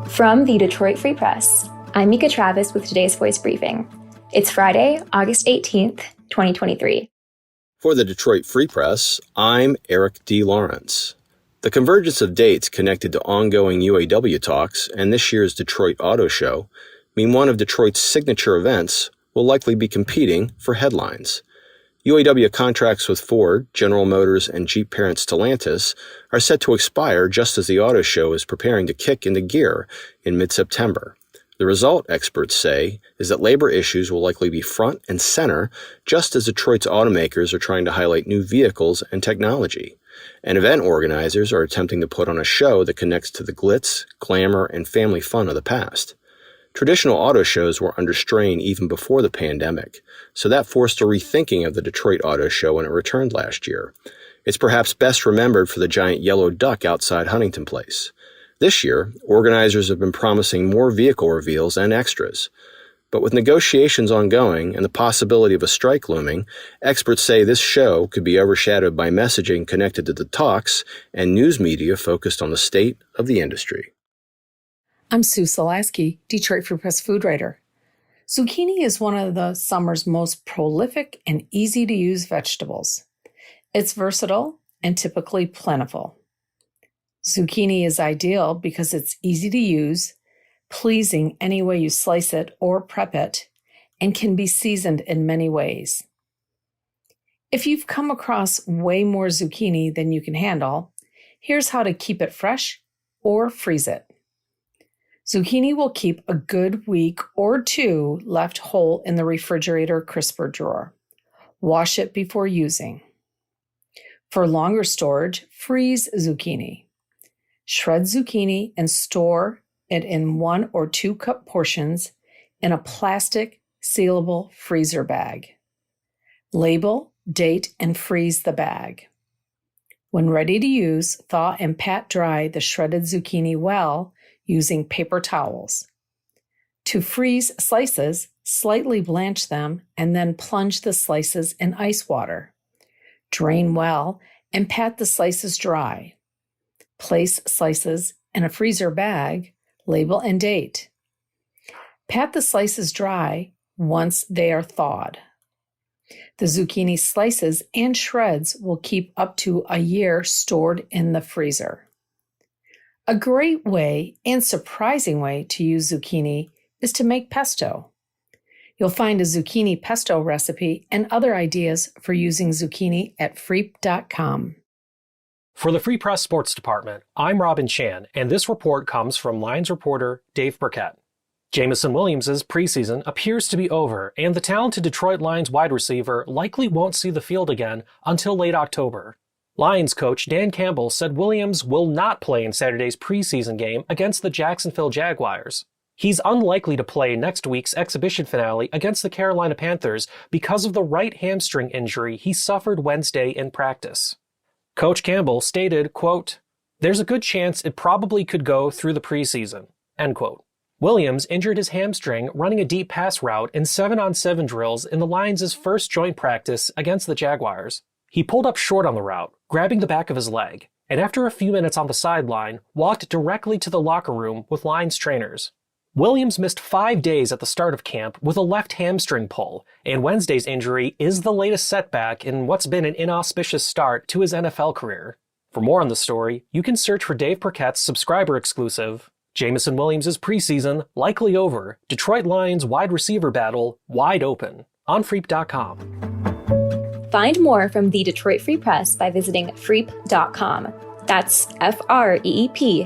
From the Detroit Free Press, I'm Mika Travis with today's Voice Briefing. It's Friday, August 18th, 2023. For the Detroit Free Press, I'm Eric D. Lawrence. The convergence of dates connected to ongoing UAW talks and this year's Detroit Auto Show mean one of Detroit's signature events will likely be competing for headlines. UAW contracts with Ford, General Motors, and Jeep parent Stellantis are set to expire just as the auto show is preparing to kick into gear in mid-September. The result, experts say, is that labor issues will likely be front and center just as Detroit's automakers are trying to highlight new vehicles and technology. And event organizers are attempting to put on a show that connects to the glitz, glamour, and family fun of the past. Traditional auto shows were under strain even before the pandemic, so that forced a rethinking of the Detroit Auto Show when it returned last year. It's perhaps best remembered for the giant yellow duck outside Huntington Place. This year, organizers have been promising more vehicle reveals and extras. But with negotiations ongoing and the possibility of a strike looming, experts say this show could be overshadowed by messaging connected to the talks and news media focused on the state of the industry. I'm Sue Solaski, Detroit Free Press food writer. Zucchini is one of the summer's most prolific and easy-to-use vegetables. It's versatile and typically plentiful. Zucchini is ideal because it's easy to use, pleasing any way you slice it or prep it, and can be seasoned in many ways. If you've come across way more zucchini than you can handle, here's how to keep it fresh or freeze it. Zucchini will keep a good week or two left whole in the refrigerator crisper drawer. Wash it before using. For longer storage, freeze zucchini. Shred zucchini and store it in 1 or 2 cup portions in a plastic sealable freezer bag. Label, date, and freeze the bag. When ready to use, thaw and pat dry the shredded zucchini well using paper towels. To freeze slices, slightly blanch them and then plunge the slices in ice water. Drain well and pat the slices dry. Place slices in a freezer bag, label and date. Pat the slices dry once they are thawed. The zucchini slices and shreds will keep up to a year stored in the freezer. A great way and surprising way to use zucchini is to make pesto. You'll find a zucchini pesto recipe and other ideas for using zucchini at freep.com. For the Free Press Sports Department, I'm Robin Chan, and this report comes from Lions reporter Dave Burkett. Jameson Williams' preseason appears to be over, and the talented Detroit Lions wide receiver likely won't see the field again until late October. Lions coach Dan Campbell said Williams will not play in Saturday's preseason game against the Jacksonville Jaguars. He's unlikely to play next week's exhibition finale against the Carolina Panthers because of the right hamstring injury he suffered Wednesday in practice. Coach Campbell stated, quote, "There's a good chance it probably could go through the preseason," end quote. Williams injured his hamstring running a deep pass route in 7-on-7 drills in the Lions' first joint practice against the Jaguars. He pulled up short on the route, grabbing the back of his leg, and after a few minutes on the sideline, walked directly to the locker room with Lions trainers. Williams missed 5 days at the start of camp with a left hamstring pull, and Wednesday's injury is the latest setback in what's been an inauspicious start to his NFL career. For more on the story, you can search for Dave Burkett's subscriber exclusive, Jameson Williams' preseason likely over, Detroit Lions wide receiver battle wide open, on Freep.com. Find more from the Detroit Free Press by visiting freep.com. That's FREEP.com.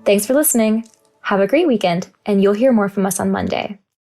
Thanks for listening. Have a great weekend, and you'll hear more from us on Monday.